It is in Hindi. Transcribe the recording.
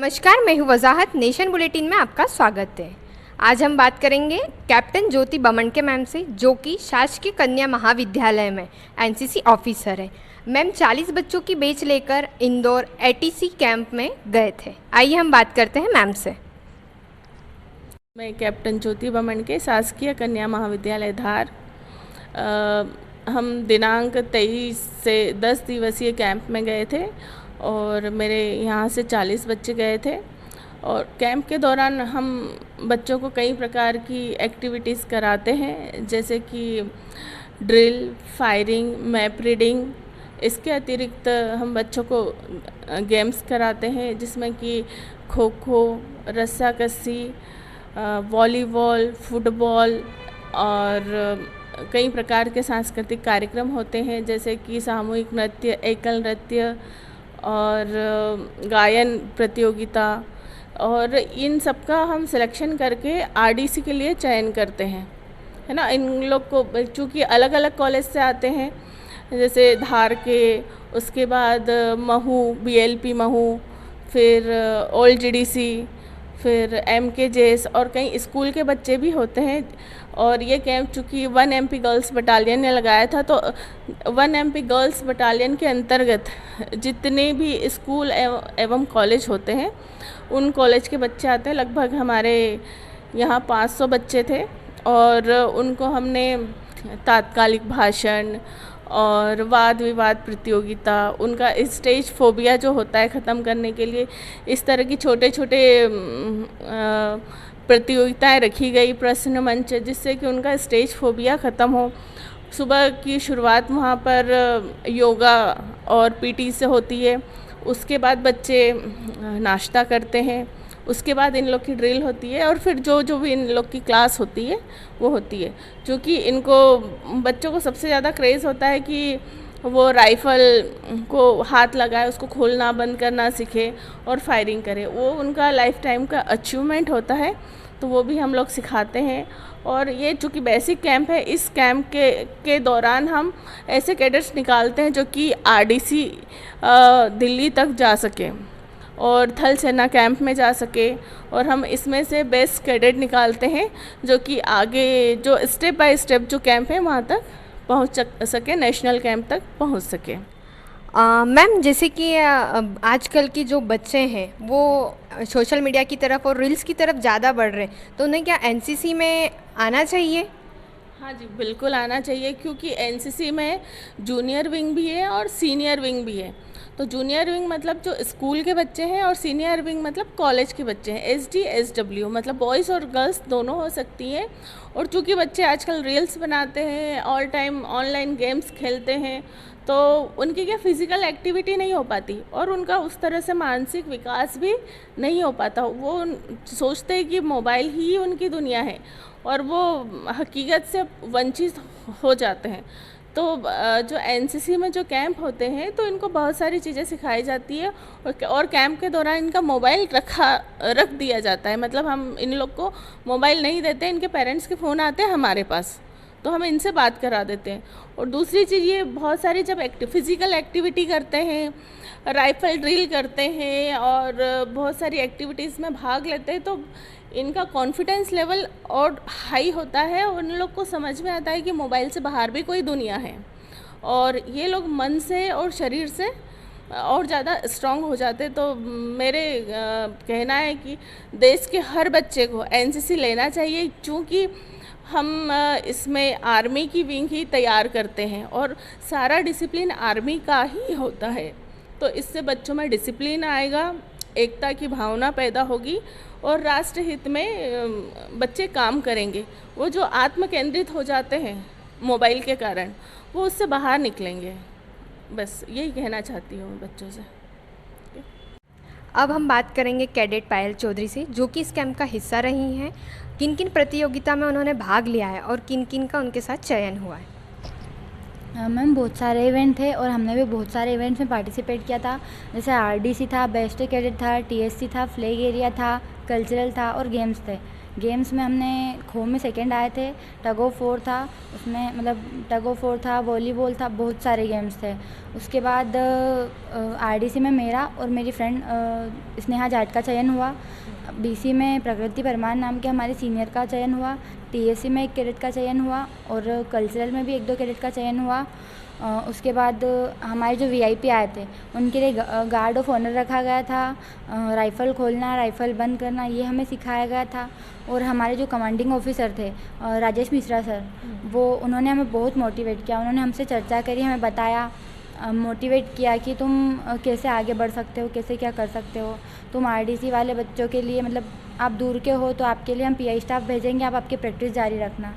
नमस्कार, मैं हूँ वजाहत। नेशन बुलेटिन में आपका स्वागत है। आज हम बात करेंगे कैप्टन ज्योति बमणके मैम से, जो कि शासकीय कन्या महाविद्यालय में एनसीसी ऑफिसर है। मैम 40 बच्चों की बैच लेकर इंदौर एटीसी कैंप में गए थे। आइए हम बात करते हैं मैम से। मैं कैप्टन ज्योति बमणके, शासकीय कन्या महाविद्यालय धार। हम दिनांक 23 से 10 दिवसीय कैंप में गए थे और मेरे यहाँ से 40 बच्चे गए थे। और कैंप के दौरान हम बच्चों को कई प्रकार की एक्टिविटीज़ कराते हैं, जैसे कि ड्रिल, फायरिंग, मैप रीडिंग। इसके अतिरिक्त हम बच्चों को गेम्स कराते हैं, जिसमें कि खो खो, रस्साकसी, वॉलीबॉल, फुटबॉल और कई प्रकार के सांस्कृतिक कार्यक्रम होते हैं, जैसे कि सामूहिक नृत्य, एकल नृत्य और गायन प्रतियोगिता। और इन सब का हम सिलेक्शन करके आरडीसी के लिए चयन करते हैं, है ना। इन लोग को चूँकि अलग अलग कॉलेज से आते हैं, जैसे धार के, उसके बाद महू, बीएलपी महू, फिर ओल्ड जीडीसी, फिर एमकेजेएस और कई स्कूल के बच्चे भी होते हैं। और ये कैंप चूँकि 1 MP गर्ल्स बटालियन ने लगाया था, तो 1 MP गर्ल्स बटालियन के अंतर्गत जितने भी स्कूल एवं कॉलेज होते हैं, उन कॉलेज के बच्चे आते हैं। लगभग हमारे यहाँ 500 बच्चे थे और उनको हमने तात्कालिक भाषण और वाद विवाद प्रतियोगिता, उनका स्टेज फोबिया जो होता है ख़त्म करने के लिए इस तरह की छोटे छोटे प्रतियोगिताएं रखी गई, प्रश्न मंच, जिससे कि उनका स्टेज फोबिया ख़त्म हो। सुबह की शुरुआत वहाँ पर योगा और पीटी से होती है। उसके बाद बच्चे नाश्ता करते हैं। उसके बाद इन लोग की ड्रिल होती है और फिर जो भी इन लोग की क्लास होती है वो होती है। क्योंकि इनको बच्चों को सबसे ज़्यादा क्रेज़ होता है कि वो राइफ़ल को हाथ लगाए, उसको खोलना बंद करना सीखे और फायरिंग करे। वो उनका लाइफ टाइम का अचीवमेंट होता है, तो वो भी हम लोग सिखाते हैं। और ये चूँकि बेसिक कैंप है, इस कैंप के दौरान हम ऐसे कैडेट्स निकालते हैं जो कि आरडीसी दिल्ली तक जा सके और थल सेना कैंप में जा सके। और हम इसमें से बेस्ट कैडेट निकालते हैं जो कि आगे जो स्टेप बाय स्टेप जो कैंप है वहाँ तक पहुँच सके, नेशनल कैंप तक पहुँच सके। मैम जैसे कि आजकल के जो बच्चे हैं वो सोशल मीडिया की तरफ और रील्स की तरफ ज़्यादा बढ़ रहे हैं, तो उन्हें क्या एनसीसी में आना चाहिए? हाँ जी, बिल्कुल आना चाहिए, क्योंकि एनसीसी में जूनियर विंग भी है और सीनियर विंग भी है। तो जूनियर विंग मतलब जो स्कूल के बच्चे हैं और सीनियर विंग मतलब कॉलेज के बच्चे हैं। SD SW मतलब बॉयज़ और गर्ल्स दोनों हो सकती हैं। और चूँकि बच्चे आजकल रील्स बनाते हैं, ऑल टाइम ऑनलाइन गेम्स खेलते हैं, तो उनकी क्या फिज़िकल एक्टिविटी नहीं हो पाती और उनका उस तरह से मानसिक विकास भी नहीं हो पाता। वो सोचते हैं कि मोबाइल ही उनकी दुनिया है और वो हकीकत से वंचित हो जाते हैं। तो जो एनसीसी में जो कैंप होते हैं, तो इनको बहुत सारी चीज़ें सिखाई जाती है और कैंप के दौरान इनका मोबाइल रख दिया जाता है। मतलब हम इन लोग को मोबाइल नहीं देते, इनके पेरेंट्स के फ़ोन आते हैं हमारे पास, तो हम इनसे बात करा देते हैं। और दूसरी चीज़ ये, बहुत सारी जब फिज़िकल एक्टिविटी करते हैं, राइफल ड्रिल करते हैं और बहुत सारी एक्टिविटीज़ में भाग लेते हैं, तो इनका कॉन्फिडेंस लेवल और हाई होता है। उन लोग को समझ में आता है कि मोबाइल से बाहर भी कोई दुनिया है और ये लोग मन से और शरीर से और ज़्यादा स्ट्रॉन्ग हो जाते। तो मेरे कहना है कि देश के हर बच्चे को एनसीसी लेना चाहिए, क्योंकि हम इसमें आर्मी की विंग ही तैयार करते हैं और सारा डिसिप्लिन आर्मी का ही होता है। तो इससे बच्चों में डिसिप्लिन आएगा, एकता की भावना पैदा होगी और राष्ट्र हित में बच्चे काम करेंगे। वो जो आत्म केंद्रित हो जाते हैं मोबाइल के कारण, वो उससे बाहर निकलेंगे। बस यही कहना चाहती हूँ बच्चों से। अब हम बात करेंगे कैडेट पायल चौधरी से, जो कि इस कैंप का हिस्सा रही हैं। किन किन प्रतियोगिता में उन्होंने भाग लिया है और किन किन का उनके साथ चयन हुआ है? मैम बहुत सारे इवेंट थे और हमने भी बहुत सारे इवेंट्स में पार्टिसिपेट किया था। जैसे आरडीसी था, बेस्ट कैडेट था, टीएससी था, फ्लैग एरिया था, कल्चरल था और गेम्स थे। गेम्स में हमने खो में सेकंड आए थे, टग ऑफ वॉर था उसमें, मतलब टग ऑफ वॉर था, वॉलीबॉल था, बहुत सारे गेम्स थे। उसके बाद आरडीसी में मेरा और मेरी फ्रेंड स्नेहा जाट का चयन हुआ। बीसी में प्रकृति परमार नाम के हमारे सीनियर का चयन हुआ। टीएससी में एक कैडेट का चयन हुआ और कल्चरल में भी 1-2 कैडेट का चयन हुआ। उसके बाद हमारे जो वीआईपी आए थे उनके लिए गार्ड ऑफ ऑनर रखा गया था। राइफ़ल खोलना, राइफ़ल बंद करना, ये हमें सिखाया गया था। और हमारे जो कमांडिंग ऑफिसर थे राजेश मिश्रा सर, वो उन्होंने हमें बहुत मोटिवेट किया। उन्होंने हमसे चर्चा करी, हमें बताया, मोटिवेट किया कि तुम कैसे आगे बढ़ सकते हो, कैसे क्या कर सकते हो। तुम आरडीसी वाले बच्चों के लिए, मतलब आप दूर के हो तो आपके लिए हम पीआई स्टाफ भेजेंगे, आप आपकी प्रैक्टिस जारी रखना।